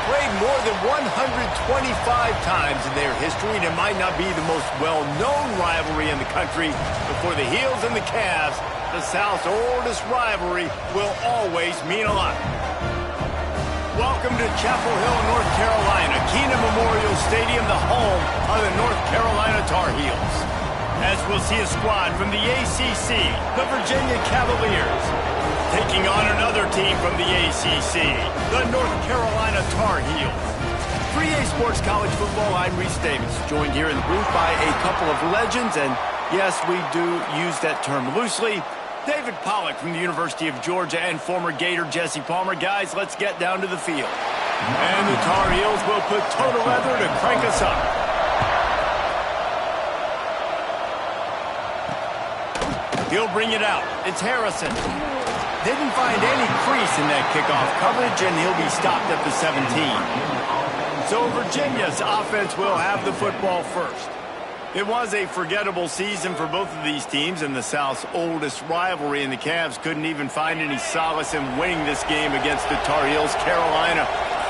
played more than 125 times in their history, and it might not be the most well-known rivalry in the country, but for the Heels and the Cavs, the South's oldest rivalry will always mean a lot. Welcome to Chapel Hill, North Carolina, Keenan Memorial Stadium, the home of the North Carolina Tar Heels. As we'll see a squad from the ACC, the Virginia Cavaliers, taking on another team from the ACC, the North Carolina Tar Heels. 3A Sports College Football, I'm Reese Davis, joined here in the booth by a couple of legends, and yes, we do use that term loosely. David Pollack from the University of Georgia and former Gator Jesse Palmer. Guys, let's get down to the field. And the Tar Heels will put total leather to crank us up. He'll bring it out. It's Harrison. Didn't find any crease in that kickoff coverage, and he'll be stopped at the 17. So Virginia's offense will have the football first. It was a forgettable season for both of these teams, and the South's oldest rivalry, and the Cavs couldn't even find any solace in winning this game against the Tar Heels. Carolina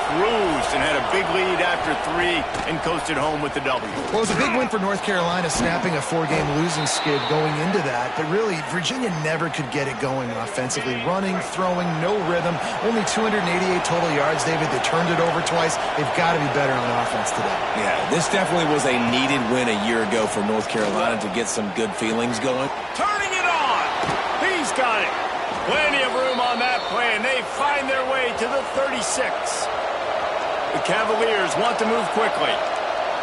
cruised and had a big lead after 3 and coasted home with the W. Well, it was a big win for North Carolina, snapping a 4-game losing skid going into that. But really, Virginia never could get it going offensively. Running, throwing, no rhythm. Only 288 total yards, David. They turned it over twice. They've got to be better on offense today. Yeah, this definitely was a needed win a year ago for North Carolina to get some good feelings going. Turning it on. He's got it. Plenty of room on that play, and they find their way to the 36. The Cavaliers want to move quickly.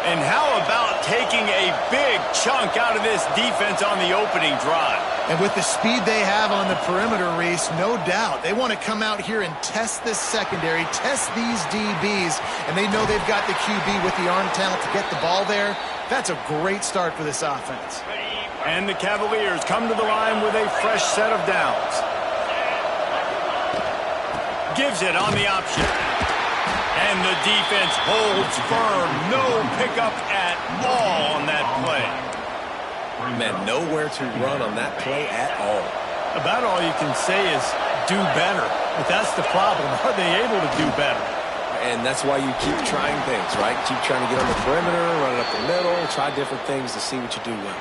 And how about taking a big chunk out of this defense on the opening drive? And with the speed they have on the perimeter, Reese, no doubt, they want to come out here and test this secondary, test these DBs, and they know they've got the QB with the arm talent to get the ball there. That's a great start for this offense. And the Cavaliers come to the line with a fresh set of downs. Gives it on the option. And the defense holds firm. No pickup at all on that play. Man, nowhere to run on that play at all. About all you can say is do better. But that's the problem. Are they able to do better? And that's why you keep trying things, right? Keep trying to get on the perimeter, run it up the middle, try different things to see what you do well.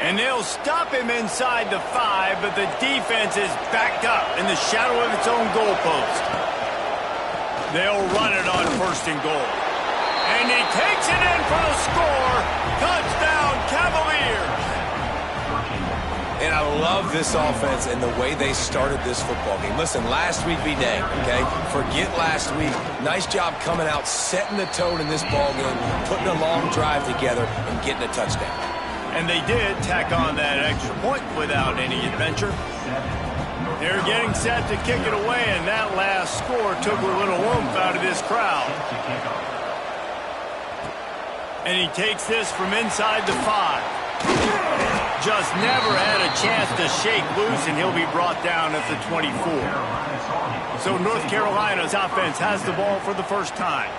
And they'll stop him inside the 5, but the defense is backed up in the shadow of its own goalpost. They'll run it on 1st and goal. And he takes it in for the score. Touchdown, Cavaliers. And I love this offense and the way they started this football game. Listen, last week be day, okay? Forget last week. Nice job coming out, setting the tone in this ball game, putting a long drive together, and getting a touchdown. And they did tack on that extra point without any adventure. They're getting set to kick it away, and that last score took a little oomph out of this crowd. And he takes this from inside the 5. Just never had a chance to shake loose, and he'll be brought down at the 24. So North Carolina's offense has the ball for the first time.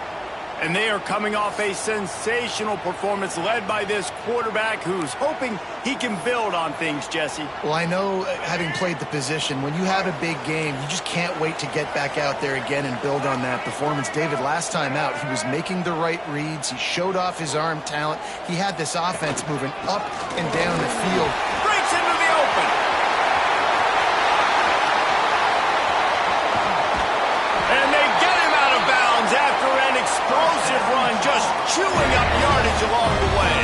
And they are coming off a sensational performance led by this quarterback who's hoping he can build on things, Jesse. Well, I know, having played the position, when you have a big game, you just can't wait to get back out there again and build on that performance. David, last time out, he was making the right reads. He showed off his arm talent. He had this offense moving up and down the field. Breaks into the open. And they get him out of bounds after an explosive run, just chewing up yardage along the way.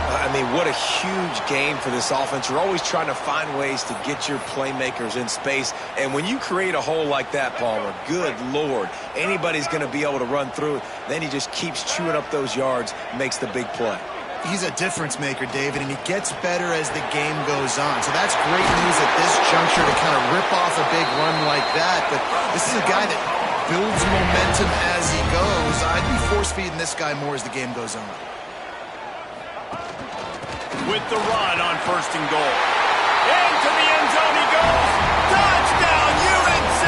I mean, what a huge game for this offense. You're always trying to find ways to get your playmakers in space. And when you create a hole like that, Palmer, good Lord, anybody's going to be able to run through it. Then he just keeps chewing up those yards, makes the big play. He's a difference maker, David, and he gets better as the game goes on. So that's great news at this juncture to kind of rip off a big run like that. But this is a guy that builds momentum as he goes. I'd be force-feeding this guy more as the game goes on. With the run on 1st and goal. Into the end zone he goes. Touchdown, UNC!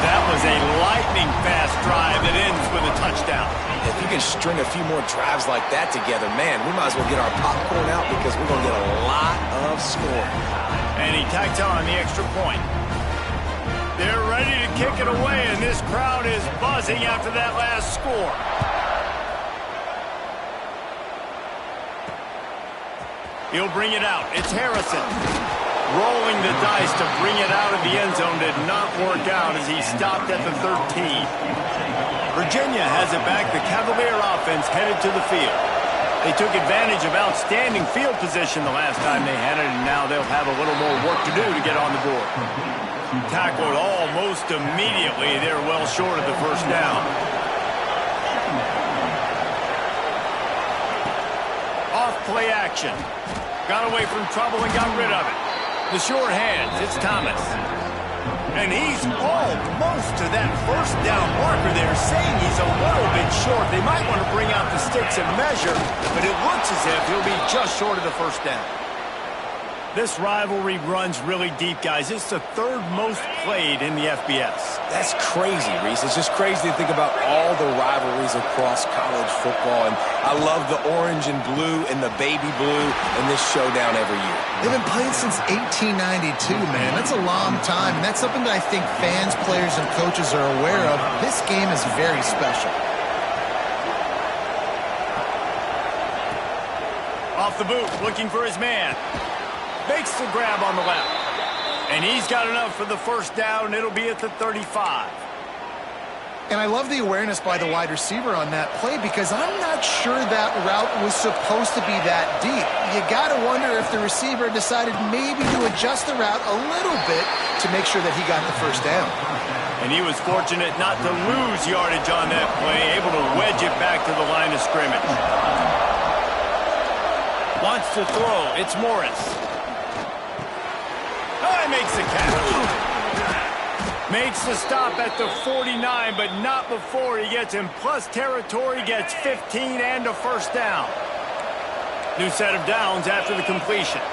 That was a lightning-fast drive that ends with a touchdown. If you can string a few more drives like that together, man, we might as well get our popcorn out because we're going to get a lot of scoring. And he tacks on the extra point. They're ready to kick it away, and this crowd is buzzing after that last score. He'll bring it out. It's Harrison. Rolling the dice to bring it out of the end zone did not work out as he stopped at the 13. Virginia has it back. The Cavalier offense headed to the field. They took advantage of outstanding field position the last time they had it, and now they'll have a little more work to do to get on the board. Tackled almost immediately. They're well short of the first down. Off play action. Got away from trouble and got rid of it. The sure hands, it's Thomas. And he's almost to that first down marker there, saying he's a little bit short. They might want to bring out the sticks and measure, but it looks as if he'll be just short of the first down. This rivalry runs really deep, guys. It's the third most played in the FBS. That's crazy, Reese. It's just crazy to think about all the rivalries across college football. And I love the orange and blue and the baby blue in this showdown every year. They've been playing since 1892, man. That's a long time, and that's something that I think fans, players, and coaches are aware of. This game is very special. Off the boot, looking for his man. Makes the grab on the left. And he's got enough for the first down. It'll be at the 35. And I love the awareness by the wide receiver on that play because I'm not sure that route was supposed to be that deep. You got to wonder if the receiver decided maybe to adjust the route a little bit to make sure that he got the first down. And he was fortunate not to lose yardage on that play, able to wedge it back to the line of scrimmage. Wants to throw. It's Morris. Makes the catch. Makes the stop at the 49, but not before he gets in plus territory, gets 15 and a first down. New set of downs after the completion.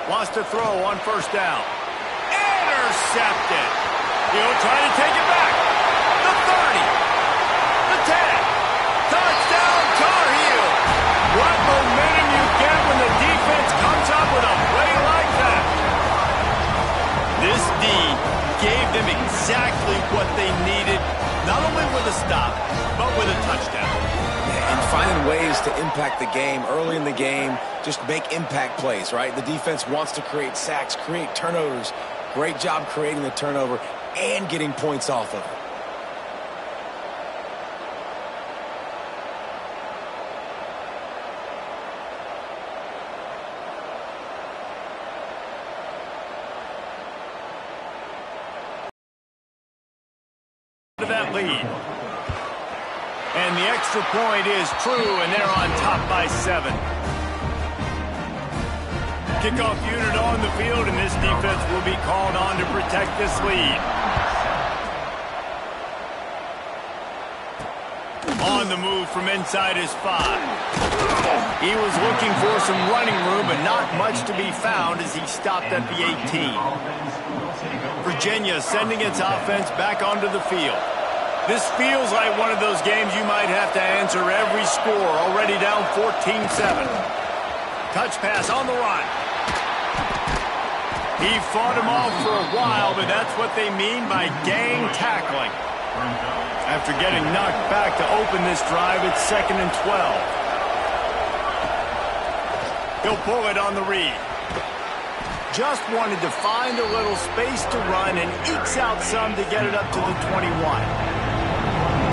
Wants to throw on first down. Intercepted. He'll try to take it back. The 30. The 10. Touchdown, Tar Heel. What momentum you get when the defense comes up with a play like that. This D gave them exactly what they needed, not only with a stop, but with a touchdown. And finding ways to impact the game early in the game, just make impact plays, right? The defense wants to create sacks, create turnovers. Great job creating the turnover and getting points off of it. That lead. And the extra point is true, and they're on top by 7. Kickoff unit on the field, and this defense will be called on to protect this lead. On the move from inside his 5. He was looking for some running room, but not much to be found as he stopped at the 18. Virginia sending its offense back onto the field. This feels like one of those games you might have to answer every score, already down 14-7. Touch pass on the run. He fought him off for a while, but that's what they mean by gang tackling. After getting knocked back to open this drive, it's 2nd and 12. He'll pull it on the read. Just wanted to find a little space to run and ekes out some to get it up to the 21.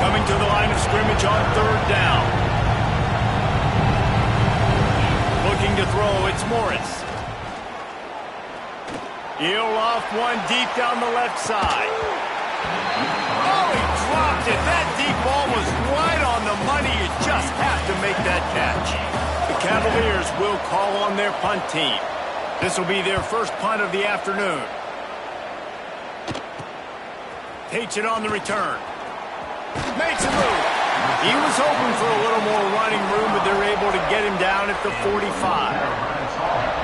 Coming to the line of scrimmage on 3rd down. Looking to throw, it's Morris. He'll off one deep down the left side. Oh, he dropped it. That deep ball was right on the money. You just have to make that catch. The Cavaliers will call on their punt team. This will be their first punt of the afternoon. Takes it on the return. Makes a move. He was hoping for a little more running room, but they're able to get him down at the 45.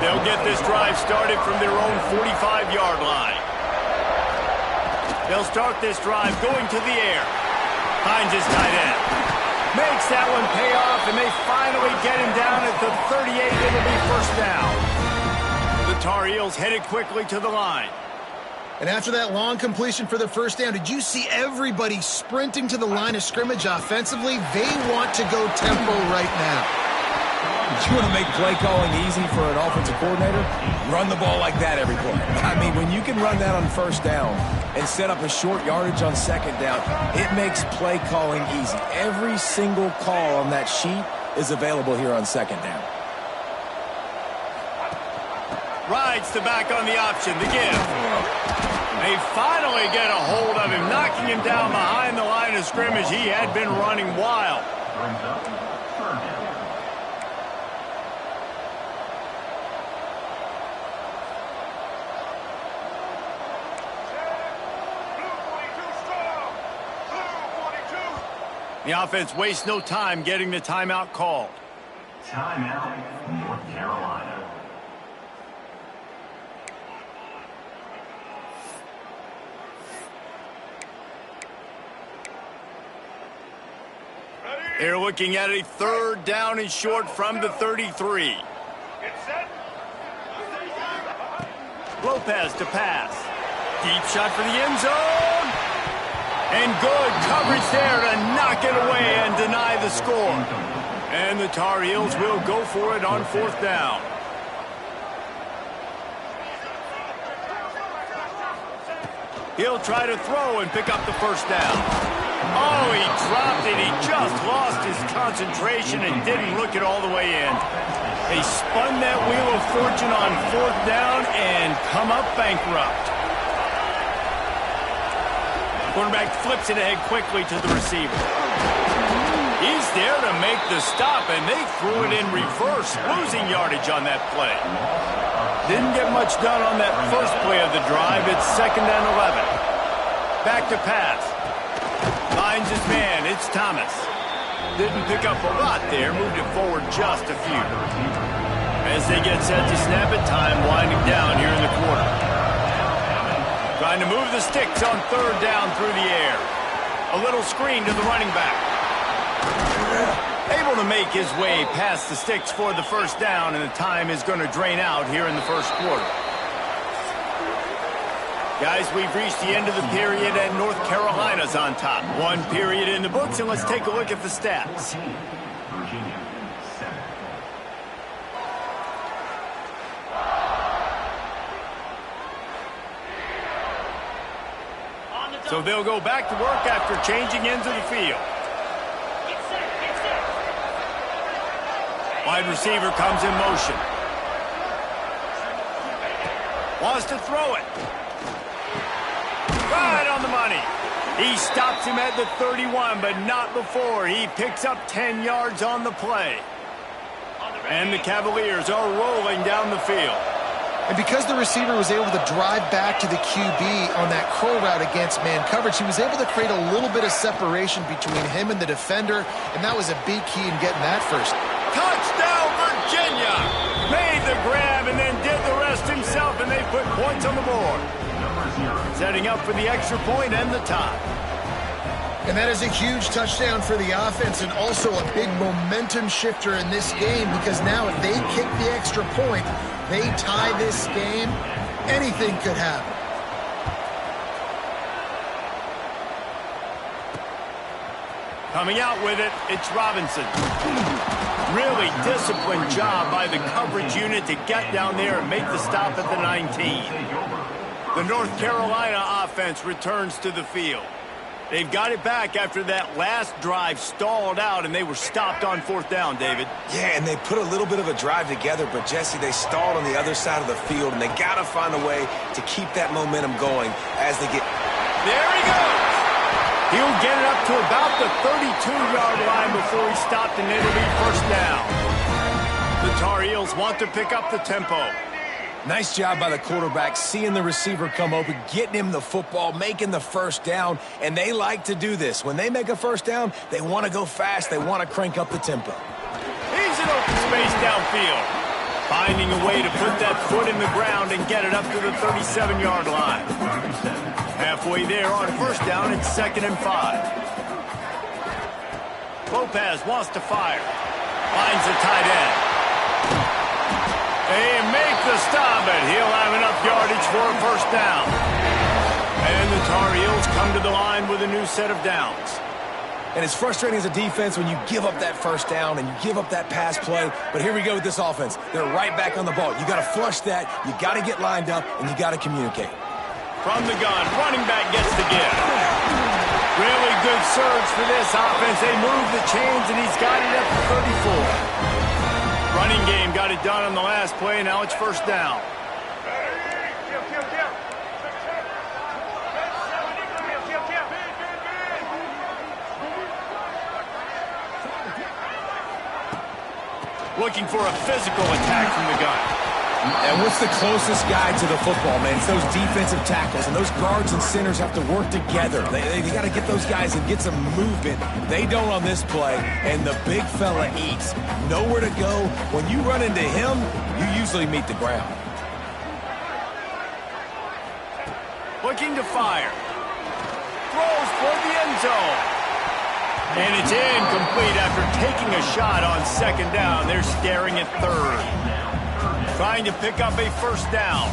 They'll get this drive started from their own 45-yard line. They'll start this drive going to the air. Finds his tight end. Makes that one pay off, and they finally get him down at the 38. It'll be first down. The Tar Heels headed quickly to the line. And after that long completion for the first down, did you see everybody sprinting to the line of scrimmage offensively? They want to go tempo right now. You want to make play calling easy for an offensive coordinator? Run the ball like that every play. I mean, when you can run that on first down and set up a short yardage on second down, it makes play calling easy. Every single call on that sheet is available here on second down. Rides the back on the option, the give. They finally get a hold of him, knocking him down behind the line of scrimmage. He had been running wild. The offense wastes no time getting the timeout called. Timeout, North Carolina. They're looking at a third down and short from the 33. Lopez to pass. Deep shot for the end zone. And good coverage there to knock it away and deny the score. And the Tar Heels will go for it on fourth down. He'll try to throw and pick up the first down. Oh, he dropped it. He just lost his concentration and didn't look it all the way in. They spun that wheel of fortune on fourth down and come up bankrupt. Quarterback flips it ahead quickly to the receiver. He's there to make the stop, and they threw it in reverse, losing yardage on that play. Didn't get much done on that first play of the drive. It's 2nd and 11. Back to pass. Finds his man. It's Thomas. Didn't pick up a lot there. Moved it forward just a few. As they get set to snap it, time winding down here in the quarter. Trying to move the sticks on third down through the air. A little screen to the running back. Able to make his way past the sticks for the first down, and the time is going to drain out here in the first quarter. Guys, we've reached the end of the period, and North Carolina's on top. One period in the books, and let's take a look at the stats. So they'll go back to work after changing into the field. Wide receiver comes in motion. Wants to throw it. Right on the money. He stops him at the 31, but not before. He picks up 10 yards on the play. And the Cavaliers are rolling down the field. And because the receiver was able to drive back to the QB on that curl route against man coverage, he was able to create a little bit of separation between him and the defender, and that was a big key in getting that first. Touchdown, Virginia! Made the grab and then did the rest himself, and they put points on the board. Setting up for the extra point and the tie. And that is a huge touchdown for the offense and also a big momentum shifter in this game, because now if they kick the extra point, they tie this game, anything could happen. Coming out with it, it's Robinson. Really disciplined job by the coverage unit to get down there and make the stop at the 19. The North Carolina offense returns to the field. They've got it back after that last drive stalled out, and they were stopped on fourth down, David. Yeah, and they put a little bit of a drive together, but, Jesse, they stalled on the other side of the field, and they got to find a way to keep that momentum going as they get... There he goes! He'll get it up to about the 32-yard line before he stopped, and it'll be first down. The Tar Heels want to pick up the tempo. Nice job by the quarterback, seeing the receiver come open, getting him the football, making the first down, and they like to do this. When they make a first down, they want to go fast. They want to crank up the tempo. He's in open space downfield. Finding a way to put that foot in the ground and get it up to the 37-yard line. Halfway there on first down, it's 2nd and 5. Lopez wants to fire. Finds the tight end. They make the stop, but he'll have enough yardage for a first down. And the Tar Heels come to the line with a new set of downs. And it's frustrating as a defense when you give up that first down and you give up that pass play. But here we go with this offense. They're right back on the ball. You got to flush that. You got to get lined up, and you got to communicate. From the gun, running back gets the give. Really good surge for this offense. They move the chains, and he's got it up to 34. Running game got it done on the last play. Now it's first down. Looking for a physical attack from the gun. And what's the closest guy to the football, man? It's those defensive tackles, and those guards and centers have to work together. They got to get those guys and get some movement. They don't on this play, and the big fella eats. Nowhere to go. When you run into him, you usually meet the ground. Looking to fire. Throws for the end zone. And it's incomplete after taking a shot on second down. They're staring at third. Trying to pick up a first down.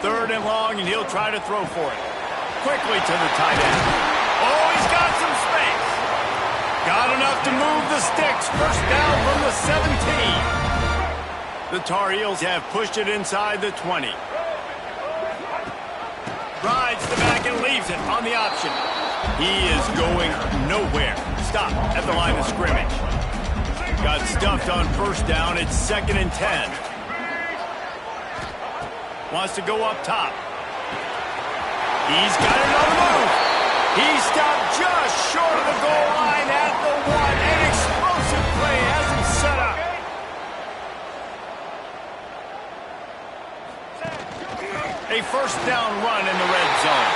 Third and long, and he'll try to throw for it. Quickly to the tight end. Oh, he's got some space. Got enough to move the sticks. First down from the 17. The Tar Heels have pushed it inside the 20. Rides the back and leaves it on the option. He is going nowhere. Stop at the line of scrimmage. Got stuffed on first down. It's 2nd and 10. Wants to go up top. He's got it on the move. He stopped just short of the goal line at the 1. An explosive play has him set up. A first down run in the red zone.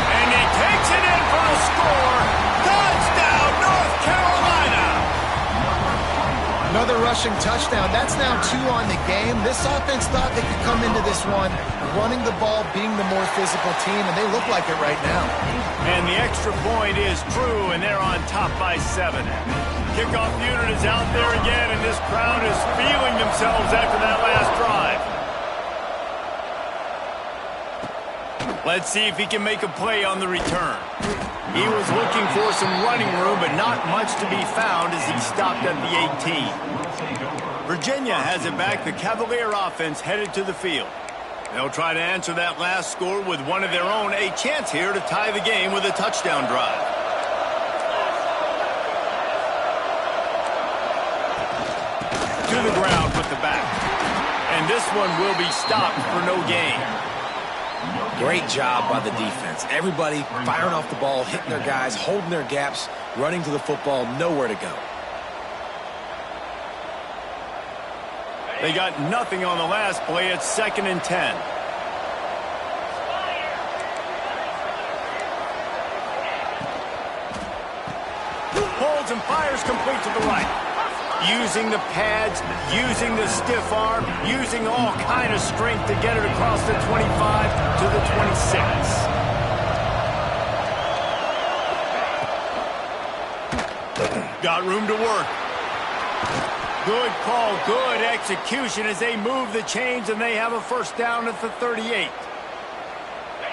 And he takes it in for the score. Touchdown, North Carolina. Another rushing touchdown. That's now 2 on the game. This offense thought they could come into this one running the ball, being the more physical team, and they look like it right now. And the extra point is true, and they're on top by 7. Kickoff unit is out there again, and this crowd is feeling themselves after that last drive. Let's see if he can make a play on the return. He was looking for some running room, but not much to be found as he stopped at the 18. Virginia has it back. The Cavalier offense headed to the field. They'll try to answer that last score with one of their own. A chance here to tie the game with a touchdown drive. To the ground with the back. And this one will be stopped for no gain. Great job by the defense. Everybody firing off the ball, hitting their guys, holding their gaps, running to the football, nowhere to go. They got nothing on the last play. It's 2nd and 10. Holds and fires complete to the right. Using the pads, using the stiff arm, using all kind of strength to get it across the 25 to the 26. Got room to work. Good call, good execution as they move the chains, and they have a first down at the 38.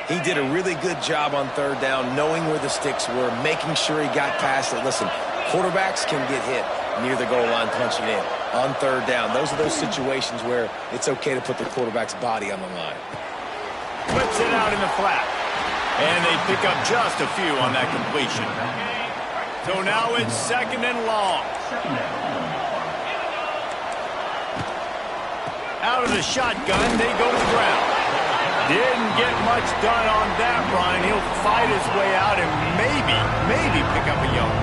He did a really good job on third down, knowing where the sticks were, making sure he got past it. Listen, quarterbacks can get hit near the goal line punching in. On third down, those are those situations where it's okay to put the quarterback's body on the line. Whips it out in the flat. And they pick up just a few on that completion. So now it's 2nd and long. Out of the shotgun, they go to the ground. Didn't get much done on that run. He'll fight his way out and maybe pick up a yard.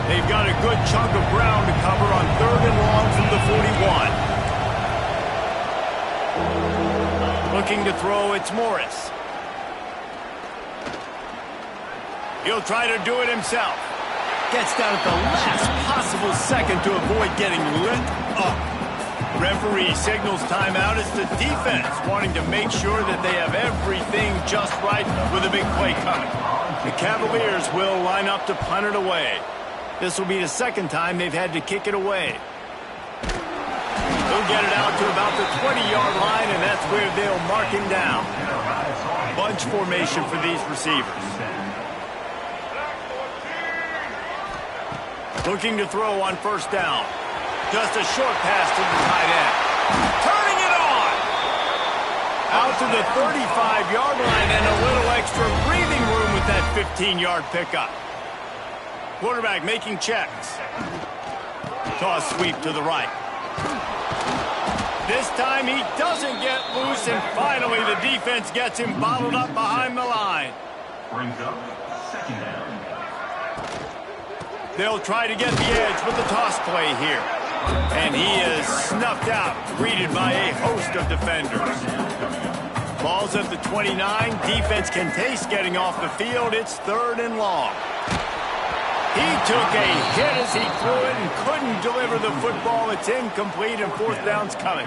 They've got a good chunk of ground to cover on 3rd and long from the 41. Looking to throw, it's Morris. He'll try to do it himself. Gets down at the last possible second to avoid getting lit up. Referee signals timeout as the defense wanting to make sure that they have everything just right with a big play coming. The Cavaliers will line up to punt it away. This will be the 2nd time they've had to kick it away. He'll get it out to about the 20-yard line, and that's where they'll mark him down. Bunch formation for these receivers. Looking to throw on first down. Just a short pass to the tight end. Turning it on! Out to the 35-yard line and a little extra breathing room with that 15-yard pickup. Quarterback making checks. Toss sweep to the right. This time he doesn't get loose, and finally the defense gets him bottled up behind the line. Brings up second down. They'll try to get the edge with the toss play here. And he is snuffed out, greeted by a host of defenders. Ball's at the 29. Defense can taste getting off the field. It's 3rd and long. He took a hit as he threw it and couldn't deliver the football. It's incomplete, and 4th down's coming.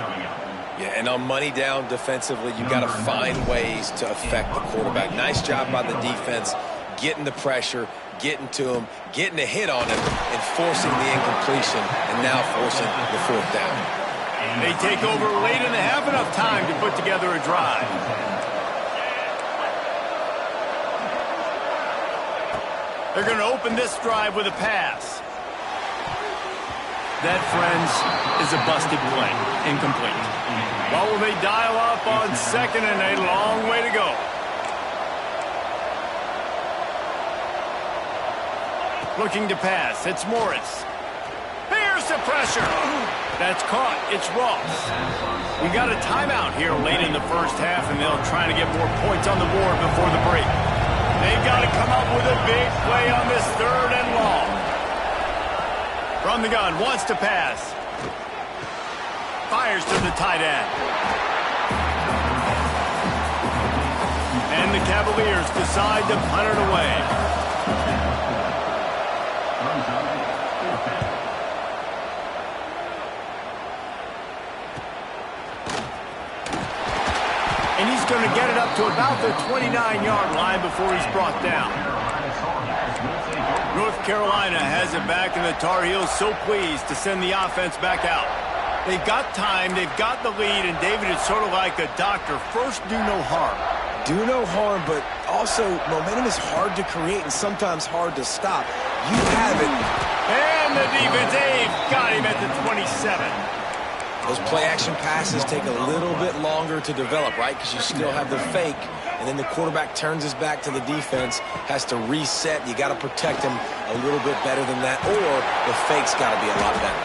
Yeah, and on money down defensively, you've got to find ways to affect the quarterback. Nice job by the defense, getting the pressure, getting to him, getting a hit on him, and forcing the incompletion, and now forcing the 4th down. They take over late in the half, enough time to put together a drive. They're going to open this drive with a pass. That, friends, is a busted play. Incomplete. Well, will they dial up on 2nd and a long way to go? Looking to pass. It's Morris. Here's the pressure. That's caught. It's Ross. We got a timeout here late in the first half, and they'll try to get more points on the board before the break. They've got to come up with a big play on this 3rd and long. From the gun, wants to pass. Fires to the tight end. And the Cavaliers decide to punt it away. And he's going to get it up to about the 29-yard line before he's brought down. North Carolina has it back, and the Tar Heels so pleased to send the offense back out. They've got time, they've got the lead, and David, it's sort of like a doctor. First, do no harm. Do no harm, but also momentum is hard to create and sometimes hard to stop. You have it. And the defense, they've got him at the 27. Those play-action passes take a little bit longer to develop, right? Because you still have the fake, and then the quarterback turns his back to the defense, has to reset. You got to protect him a little bit better than that, or the fake's got to be a lot better.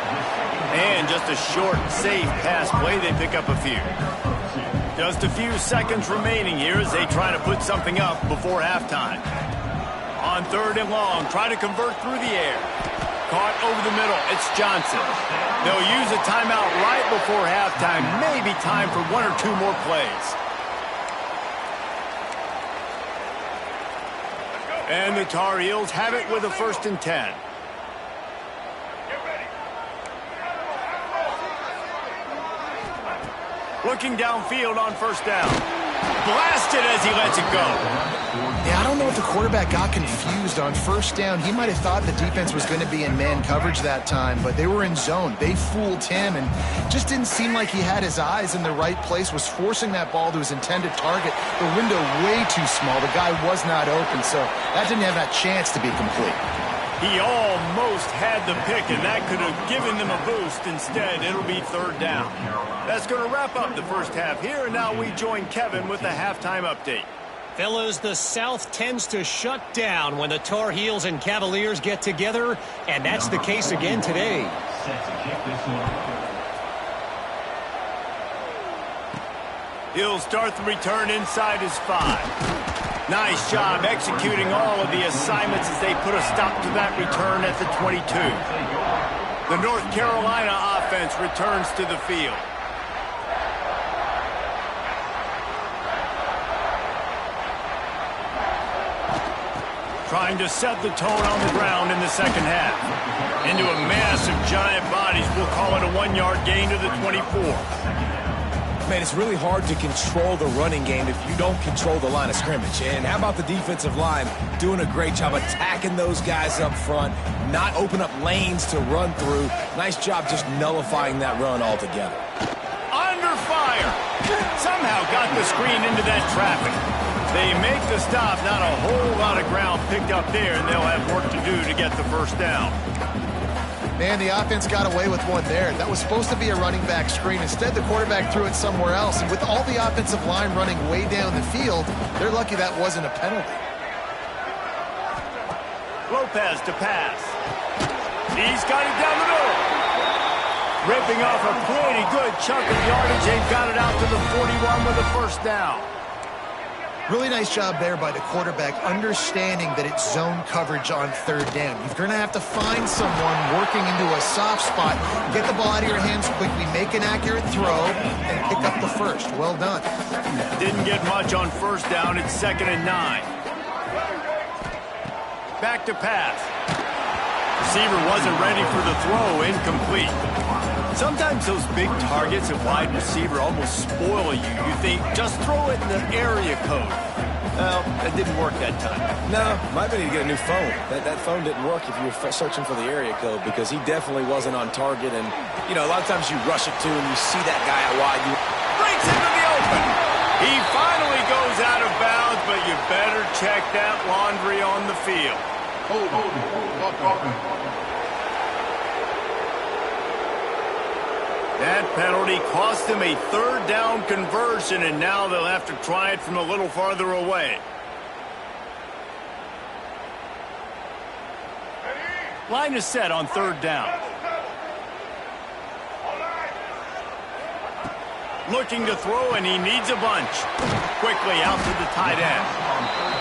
And just a short, safe pass play. They pick up a few. Just a few seconds remaining here as they try to put something up before halftime. On 3rd and long, try to convert through the air. Caught over the middle. It's Johnson. They'll use a timeout right before halftime. Maybe time for 1 or 2 more plays. And the Tar Heels have it with a 1st and 10. Looking downfield on 1st down. Blasted as he lets it go. Yeah, I don't know if the quarterback got confused on 1st down. He might have thought the defense was going to be in man coverage that time, but they were in zone. They fooled him and just didn't seem like he had his eyes in the right place, was forcing that ball to his intended target. The window way too small. The guy was not open, so that didn't have that chance to be complete. He almost had the pick, and that could have given them a boost. Instead, it'll be 3rd down. That's going to wrap up the first half here, and now we join Kevin with the halftime update. Fellas, the South tends to shut down when the Tar Heels and Cavaliers get together, and that's the case again today. He'll start the return inside his 5. Nice job executing all of the assignments as they put a stop to that return at the 22. The North Carolina offense returns to the field. Trying to set the tone on the ground in the second half. Into a mass of giant bodies, we'll call it a 1-yard gain to the 24. Man, it's really hard to control the running game if you don't control the line of scrimmage. And how about the defensive line doing a great job attacking those guys up front, not open up lanes to run through. Nice job just nullifying that run altogether. Under fire. Somehow got the screen into that traffic. They make the stop, not a whole lot of ground picked up there, and they'll have work to do to get the first down. Man, the offense got away with one there. That was supposed to be a running back screen. Instead, the quarterback threw it somewhere else. And with all the offensive line running way down the field, they're lucky that wasn't a penalty. Lopez to pass. He's got it down the middle. Ripping off a pretty good chunk of yardage and got it out to the 41 with a first down. Really nice job there by the quarterback, understanding that it's zone coverage on third down. You're going to have to find someone working into a soft spot, get the ball out of your hands quickly, make an accurate throw, and pick up the first. Well done. Didn't get much on first down. It's 2nd and 9. Back to pass. Receiver wasn't ready for the throw. Incomplete. Sometimes those big targets at wide receiver almost spoil you. You think, just throw it in the area code. Well, that didn't work that time. No, might be need to get a new phone. That phone didn't work if you were searching for the area code because he definitely wasn't on target. And, you know, a lot of times you rush it to and you see that guy out wide. Breaks into the open. He finally goes out of bounds, but you better check that laundry on the field. That penalty cost them a third down conversion, and now they'll have to try it from a little farther away. Line is set on third down. Looking to throw, and he needs a bunch. Quickly out to the tight end.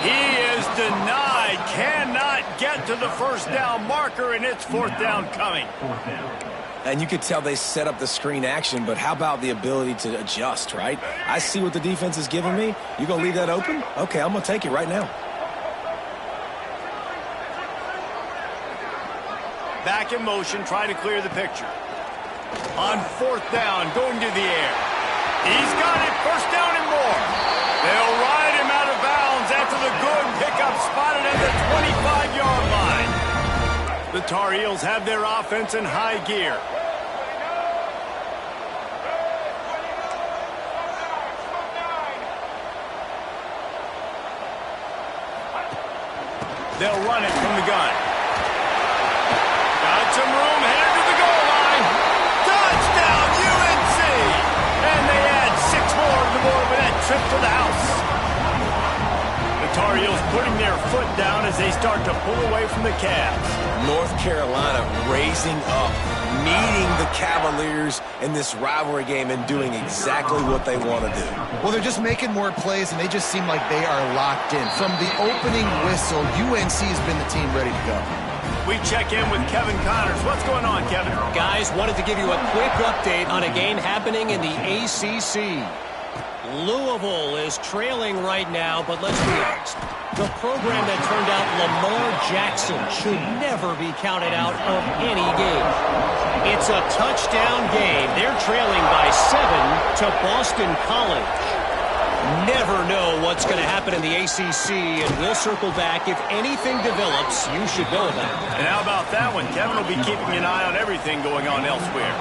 He is denied. Cannot get to the first down marker, and it's 4th down coming. And you could tell they set up the screen action, but how about the ability to adjust, right? I see what the defense is giving me. You going to leave that open? Okay, I'm going to take it right now. Back in motion, try to clear the picture. On 4th down, going to the air. He's got it, first down and more. They'll ride him out of bounds after the good pickup spotted at the 25-yard line. The Tar Heels have their offense in high gear. They'll run it from the gun. Got some room, headed to the goal line. Touchdown, UNC! And they add 6 more to the board with that trip to the house. The Tar Heels putting their foot down as they start to pull away from the Cavs. North Carolina raising up, meeting the Cavaliers in this rivalry game and doing exactly what they want to do. Well, they're just making more plays, and they just seem like they are locked in. From the opening whistle, UNC has been the team ready to go. We check in with Kevin Connors. What's going on, Kevin? Guys, wanted to give you a quick update on a game happening in the ACC. Louisville is trailing right now, but let's be honest. The program that turned out Lamar Jackson should never be counted out of any game. It's a touchdown game. They're trailing by 7 to Boston College. Never know what's going to happen in the ACC, and we'll circle back. If anything develops, you should know about it. And how about that one? Kevin will be keeping an eye on everything going on elsewhere.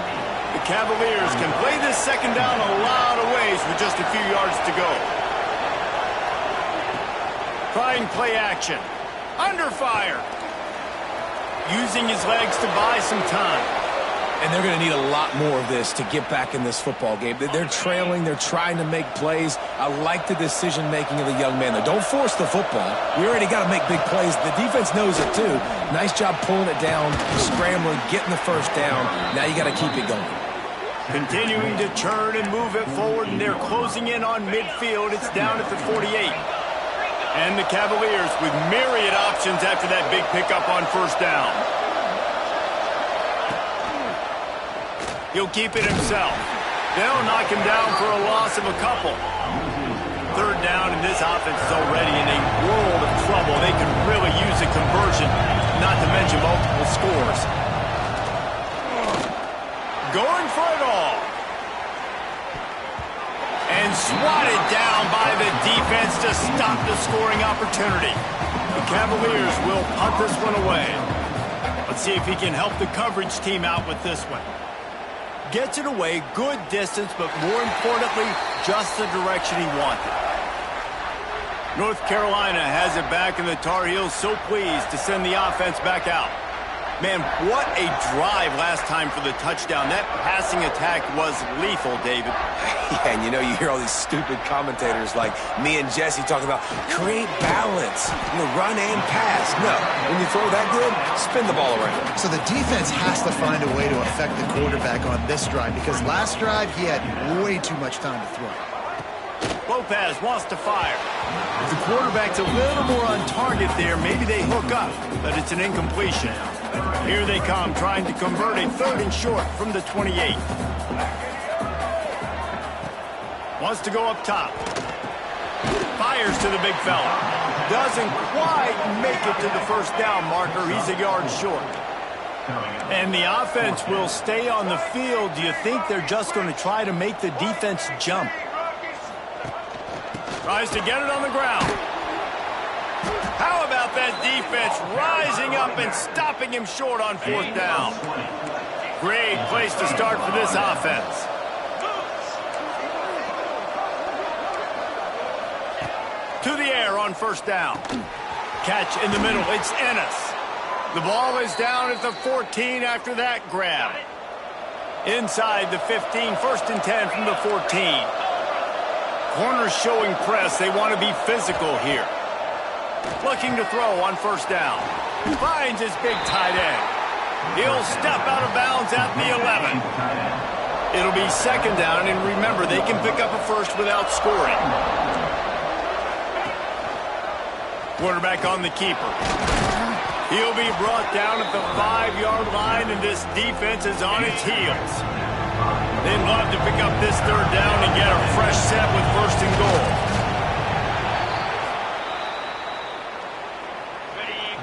The Cavaliers can play this second down a lot of ways with just a few yards to go. Trying play action. Under fire. Using his legs to buy some time. And they're going to need a lot more of this to get back in this football game. They're trailing. They're trying to make plays. I like the decision-making of the young man there. Don't force the football. We already got to make big plays. The defense knows it, too. Nice job pulling it down, scrambling, getting the first down. Now you got to keep it going. Continuing to turn and move it forward, and they're closing in on midfield. It's down at the 48. And the Cavaliers with myriad options after that big pickup on first down. He'll keep it himself. They'll knock him down for a loss of a couple. Third down, and this offense is already in a world of trouble. They could really use a conversion, not to mention multiple scores. Going for it all. And swatted down by the defense to stop the scoring opportunity. The Cavaliers will punt this one away. Let's see if he can help the coverage team out with this one. Gets it away, good distance, but more importantly, just the direction he wanted. North Carolina has it back, and the Tar Heels so pleased to send the offense back out. Man, what a drive last time for the touchdown. That passing attack was lethal, David. Yeah, and you hear all these stupid commentators like me and Jesse talking about create balance, run and pass. No, when you throw that good, spin the ball around. So the defense has to find a way to affect the quarterback on this drive because last drive he had way too much time to throw. Lopez wants to fire. If the quarterback's a little more on target there, maybe they hook up, but it's an incompletion. Here they come, trying to convert a 3rd and short from the 28. Wants to go up top. Fires to the big fella. Doesn't quite make it to the first down marker. He's a yard short. And the offense will stay on the field. Do you think they're just going to try to make the defense jump? Tries to get it on the ground. How about that defense rising up and stopping him short on 4th down? Great place to start for this offense. To the air on 1st down. Catch in the middle. It's Ennis. The ball is down at the 14 after that grab. Inside the 15, 1st and 10 from the 14. Corners showing press. They want to be physical here. Looking to throw on 1st down. Finds his big tight end. He'll step out of bounds at the 11. It'll be 2nd down, and remember, they can pick up a first without scoring. Quarterback on the keeper. He'll be brought down at the 5-yard line, and this defense is on its heels. They'd love to pick up this 3rd down and get a fresh set with 1st and goal.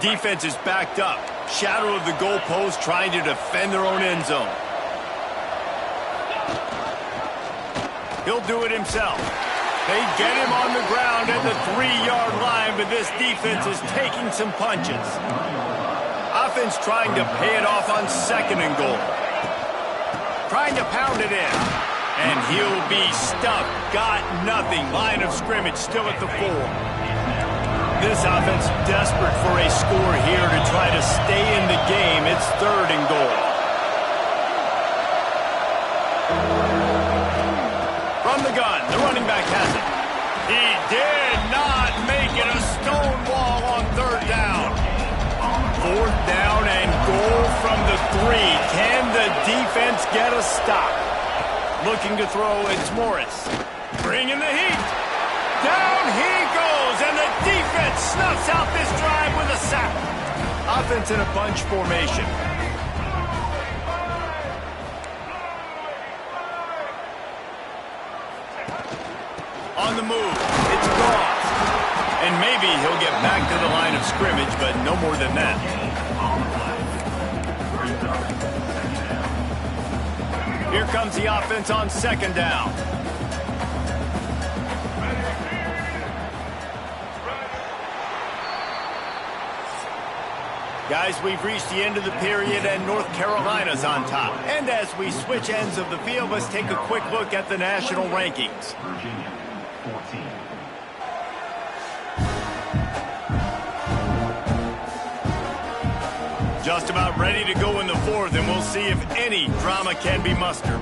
Defense is backed up. Shadow of the goalpost trying to defend their own end zone. He'll do it himself. They get him on the ground at the 3-yard line, but this defense is taking some punches. Offense trying to pay it off on 2nd and goal. Trying to pound it in. And he'll be stuffed. Got nothing. Line of scrimmage still at the 4. This offense desperate for a score here to try to stay in the game. It's 3rd and goal. From the gun, the running back has it. He did not make it. A stone wall on 3rd down. 4th down and goal from the 3. Can the defense get a stop? Looking to throw, it's Morris. Bringing the heat. Down he goes, and the defense snuffs out this drive with a sack. Offense in a bunch formation. On the move, it's Goss. And maybe he'll get back to the line of scrimmage, but no more than that. Here comes the offense on 2nd down. Guys, we've reached the end of the period, and North Carolina's on top. And as we switch ends of the field, let's take a quick look at the national rankings. Virginia, 14. Just about ready to go in the 4th, and we'll see if any drama can be mustered.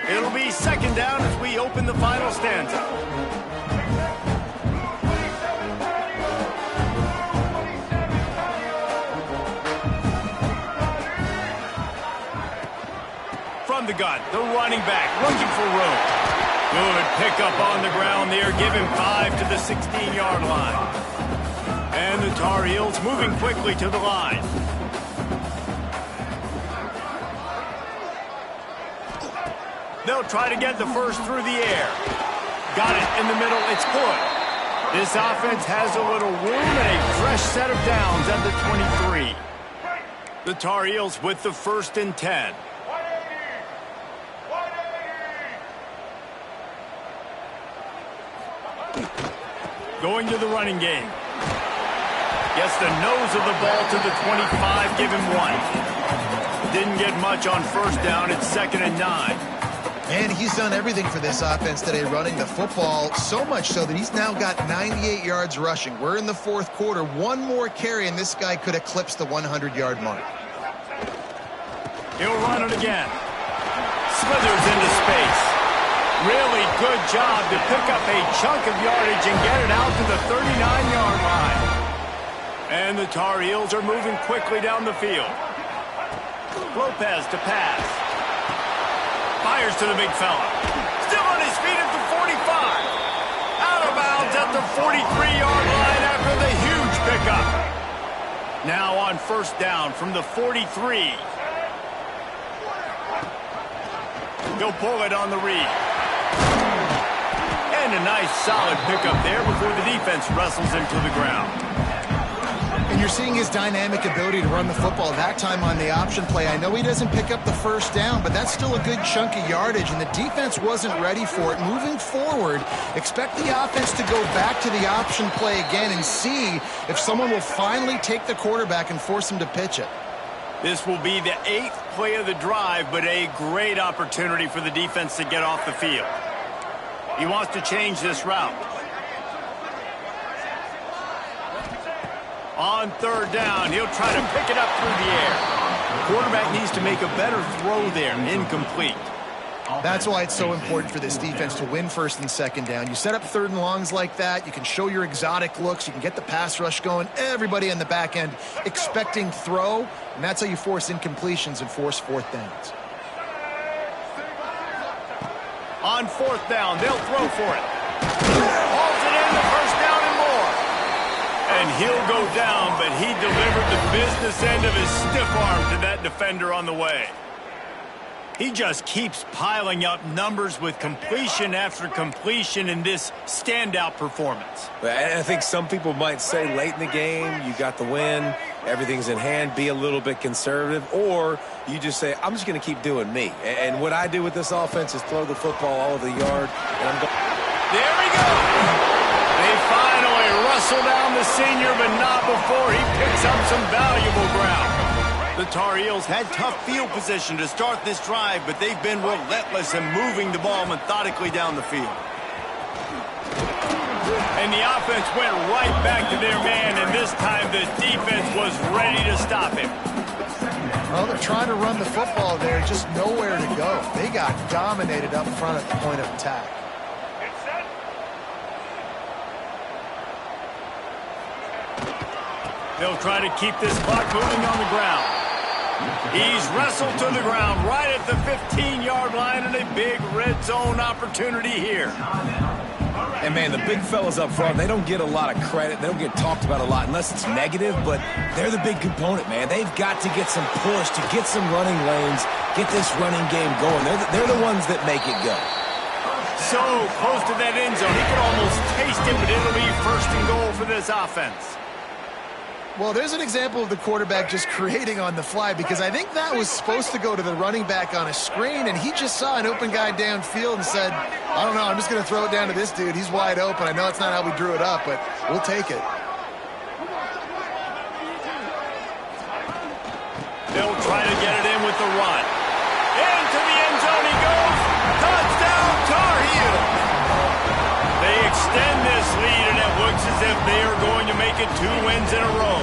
It'll be 2nd down as we open the final stanza. From the gun, the running back looking for room. Good pickup on the ground there. Give him 5 to the 16-yard line. And the Tar Heels moving quickly to the line. They'll try to get the first through the air. Got it in the middle. It's good. This offense has a little room and a fresh set of downs at the 23. The Tar Heels with the 1st and 10. Going to the running game. Gets the nose of the ball to the 25, give him 1. Didn't get much on first down. It's 2nd and 9. And he's done everything for this offense today, running the football, so much so that he's now got 98 yards rushing. We're in the 4th quarter. One more carry, and this guy could eclipse the 100-yard mark. He'll run it again. Slithers into space. Really good job to pick up a chunk of yardage and get it out to the 39-yard line. And the Tar Heels are moving quickly down the field. Lopez to pass. Fires to the big fella. Still on his feet at the 45. Out of bounds at the 43-yard line after the huge pickup. Now on first down from the 43. He'll pull it on the read. And a nice solid pickup there before the defense wrestles him to the ground. And you're seeing his dynamic ability to run the football, that time on the option play. I know he doesn't pick up the first down, but that's still a good chunk of yardage, and the defense wasn't ready for it. Moving forward, expect the offense to go back to the option play again and see if someone will finally take the quarterback and force him to pitch it. This will be the 8th play of the drive, but a great opportunity for the defense to get off the field. He wants to change this route. On third down, he'll try to pick it up through the air. The quarterback needs to make a better throw there. Incomplete. That's why it's so important for this defense to win first and second down. You set up 3rd and longs like that, you can show your exotic looks, you can get the pass rush going, everybody in the back end expecting throw, and that's how you force incompletions and force 4th downs. On 4th down, they'll throw for it. Hauls it in, the first down and more. And he'll go down, but he delivered the business end of his stiff arm to that defender on the way. He just keeps piling up numbers with completion after completion in this standout performance. I think some people might say late in the game, you got the win, everything's in hand, be a little bit conservative, or you just say, I'm just going to keep doing me. And what I do with this offense is throw the football all over the yard. And I'm going. There we go. They finally wrestle down the senior, but not before he picks up some valuable ground. The Tar Heels had tough field position to start this drive, but they've been relentless in moving the ball methodically down the field. And the offense went right back to their man, and this time the defense was ready to stop him. Well, they're trying to run the football there, just nowhere to go. They got dominated up front at the point of attack. They'll try to keep this clock moving on the ground. He's wrestled to the ground right at the 15-yard line, and a big red zone opportunity here. And, man, the big fellas up front, they don't get a lot of credit. They don't get talked about a lot unless it's negative, but they're the big component, man. They've got to get some push, to get some running lanes, get this running game going. They're the ones that make it go. So close to that end zone. He can almost taste it, but it'll be 1st and goal for this offense. Well, there's an example of the quarterback just creating on the fly, because I think that was supposed to go to the running back on a screen, and he just saw an open guy downfield and said, I don't know, I'm just going to throw it down to this dude. He's wide open. I know it's not how we drew it up, but we'll take it. They'll try to get it in with the run. Into the end zone he goes. Touchdown, Tar Heels. They extend this lead, and it looks as if they are going to make it 2 wins in a row.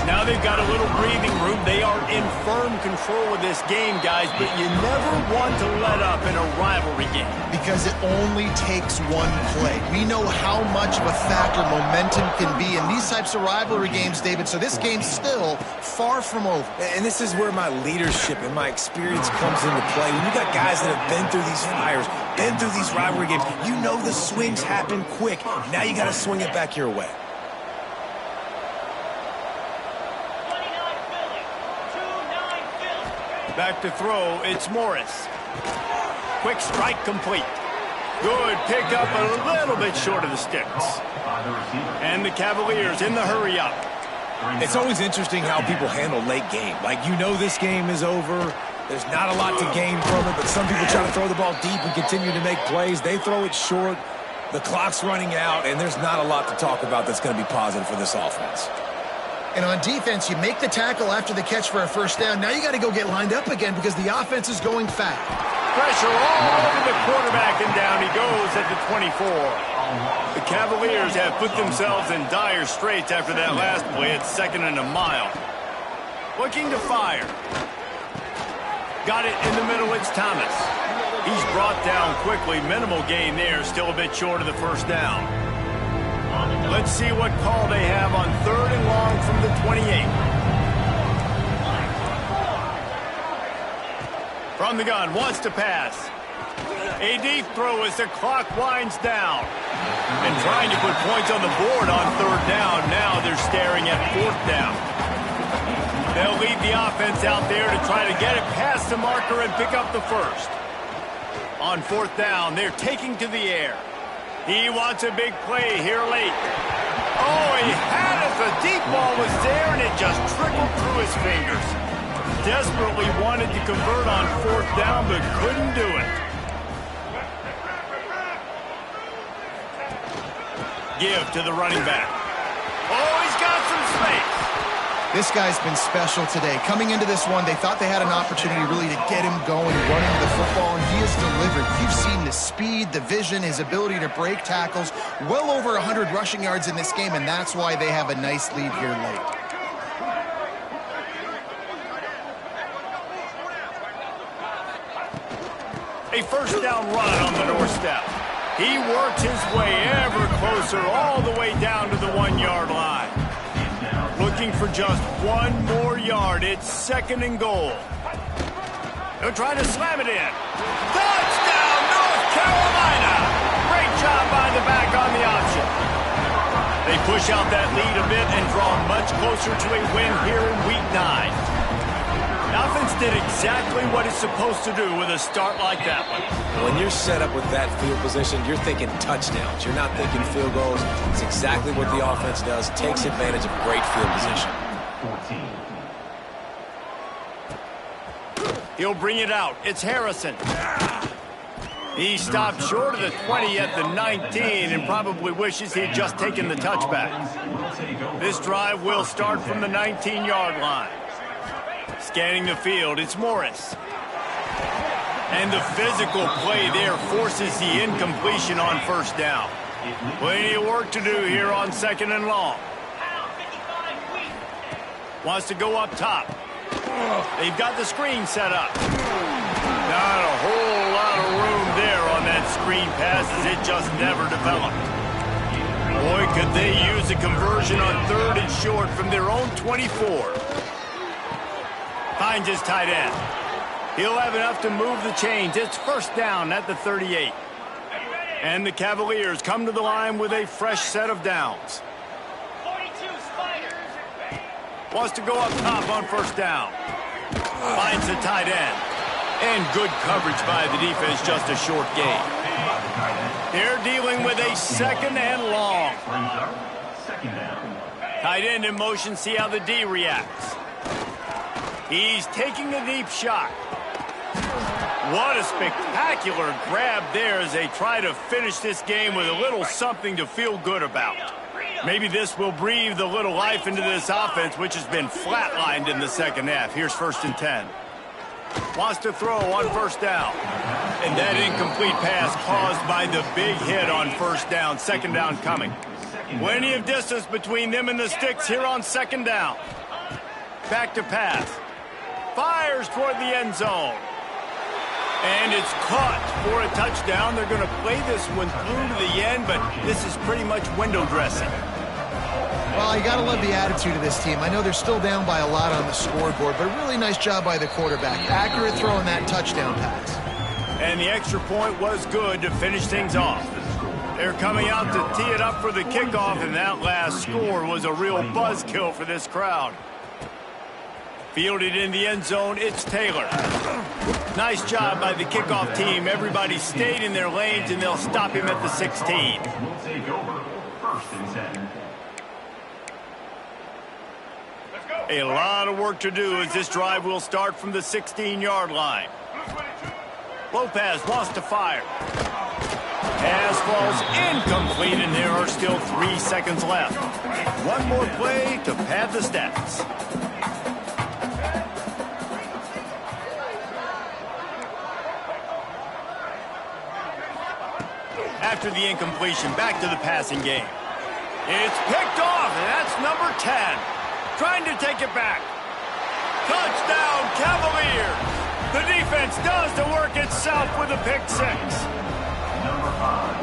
Now they've got a little breathing room. They are in firm control of this game, guys, but you never want to let up in a rivalry game. Because it only takes one play. We know how much of a factor momentum can be in these types of rivalry games, David, so this game's still far from over. And this is where my leadership and my experience comes into play. When you got guys that have been through these fires, been through these rivalry games, you know the swings happen quick. Now you got to swing it back your way. Back to throw, it's Morris. Quick strike complete. Good pickup, a little bit short of the sticks. And the Cavaliers in the hurry up. It's always interesting how people handle late game. Like, you know this game is over. There's not a lot to gain from it, but some people try to throw the ball deep and continue to make plays. They throw it short. The clock's running out, and there's not a lot to talk about that's going to be positive for this offense. And on defense, you make the tackle after the catch for a first down. Now you got to go get lined up again because the offense is going fast. Pressure all over the quarterback, and down he goes at the 24. The Cavaliers have put themselves in dire straits after that last play at 2nd and a mile. Looking to fire. Got it in the middle, it's Thomas. He's brought down quickly. Minimal gain there, still a bit short of the first down. Let's see what call they have on 3rd and long from the 28. From the gun, wants to pass. A deep throw as the clock winds down. And trying to put points on the board on 3rd down. Now they're staring at 4th down. They'll lead the offense out there to try to get it past the marker and pick up the first. On 4th down, they're taking to the air. He wants a big play here late. Oh, he had it. The deep ball was there, and it just trickled through his fingers. Desperately wanted to convert on 4th down, but couldn't do it. Give to the running back. Oh, he's got some space. This guy's been special today. Coming into this one, they thought they had an opportunity really to get him going, running the football, and he has delivered. You've seen the speed, the vision, his ability to break tackles. Well over 100 rushing yards in this game, and that's why they have a nice lead here late. A first down run on the doorstep. He worked his way ever closer all the way down to the 1-yard line. Looking for just 1 more yard. It's 2nd and goal. They'll try to slam it in. Touchdown, North Carolina! Great job by the back on the option. They push out that lead a bit and draw much closer to a win here in Week 9. The offense did exactly what it's supposed to do with a start like that one. When you're set up with that field position, you're thinking touchdowns. You're not thinking field goals. It's exactly what the offense does. Takes advantage of great field position. 14. He'll bring it out. It's Harrison. He stopped short of the 20 at the 19 and probably wishes he'd just taken the touchback. This drive will start from the 19-yard line. Scanning the field, it's Morris. And the physical play there forces the incompletion on 1st down. Plenty of work to do here on 2nd and long. Wants to go up top. They've got the screen set up. Not a whole lot of room there on that screen pass as it just never developed. Boy, could they use a conversion on 3rd and short from their own 24. Finds his tight end. He'll have enough to move the chains. It's 1st down at the 38. And the Cavaliers come to the line with a fresh set of downs. Wants to go up top on 1st down. Finds the tight end. And good coverage by the defense, just a short gain. They're dealing with a 2nd and long. Tight end in motion, see how the D reacts. He's taking a deep shot. What a spectacular grab there as they try to finish this game with a little something to feel good about. Maybe this will breathe a little life into this offense, which has been flatlined in the 2nd half. Here's 1st and 10. Wants to throw on 1st down. And that incomplete pass caused by the big hit on 1st down. 2nd down coming. Plenty of distance between them and the sticks here on 2nd down. Back to pass. Fires toward the end zone. And it's caught for a touchdown. They're going to play this one through to the end, but this is pretty much window dressing. Well, you got to love the attitude of this team. I know they're still down by a lot on the scoreboard, but a really nice job by the quarterback. Accurate throw in that touchdown pass. And the extra point was good to finish things off. They're coming out to tee it up for the kickoff, and that last score was a real buzzkill for this crowd. Fielded in the end zone, it's Taylor. Nice job by the kickoff team. Everybody stayed in their lanes, and they'll stop him at the 16. We'll take over 1st and 10. A lot of work to do as this drive will start from the 16-yard line. Lopez wants to fire. Pass falls incomplete, and there are still 3 seconds left. One more play to pad the stats. After the incompletion, back to the passing game. It's picked off, and that's number 10. Trying to take it back. Touchdown, Cavaliers! The defense does the work itself with a pick 6.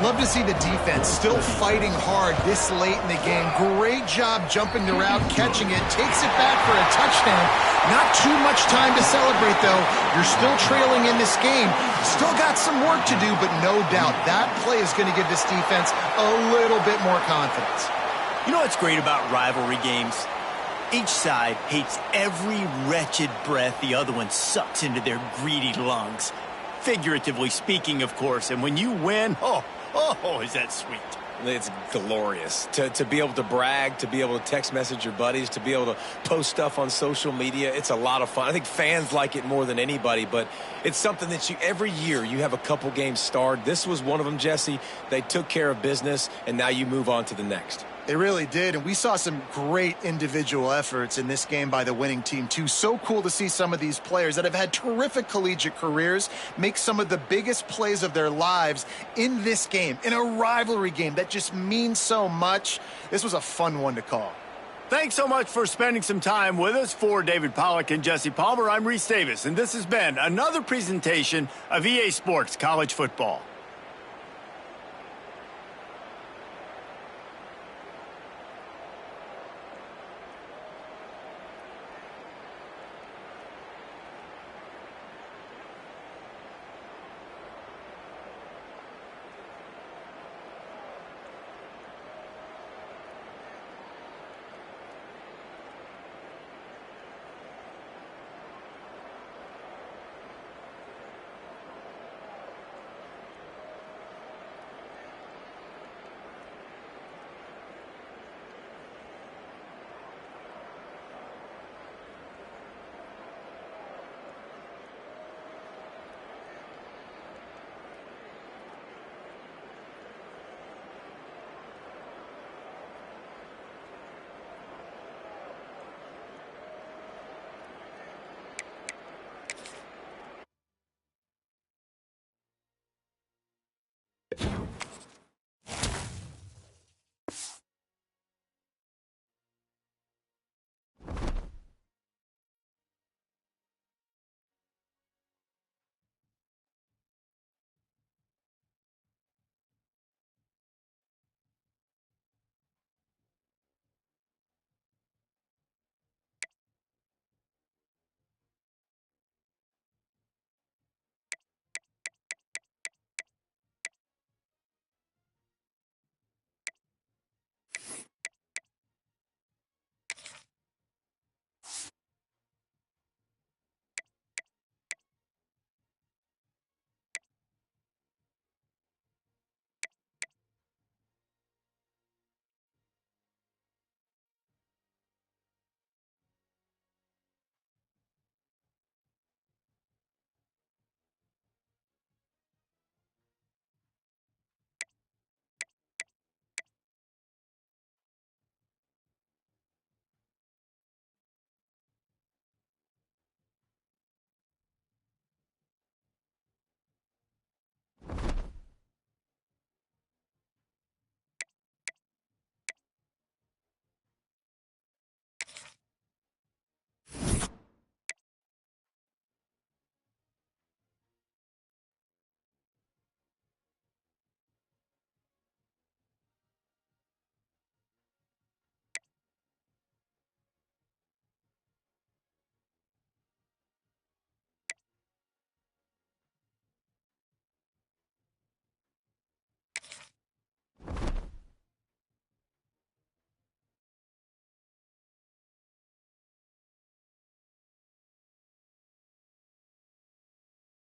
Love to see the defense still fighting hard this late in the game. Great job jumping the route, catching it, takes it back for a touchdown. Not too much time to celebrate, though. You're still trailing in this game. Still got some work to do, but no doubt that play is going to give this defense a little bit more confidence. You know what's great about rivalry games? Each side hates every wretched breath the other one sucks into their greedy lungs. Figuratively speaking, of course, and when you win, oh, is that sweet. It's glorious to be able to brag, to be able to text message your buddies, to be able to post stuff on social media. It's a lot of fun. I think fans like it more than anybody, but it's something that every year you have a couple games starred. This was one of them, Jesse. They took care of business, and now you move on to the next. They really did, and we saw some great individual efforts in this game by the winning team, too. So cool to see some of these players that have had terrific collegiate careers make some of the biggest plays of their lives in this game, in a rivalry game that just means so much. This was a fun one to call. Thanks so much for spending some time with us. For David Pollack and Jesse Palmer, I'm Reese Davis, and this has been another presentation of EA Sports College Football.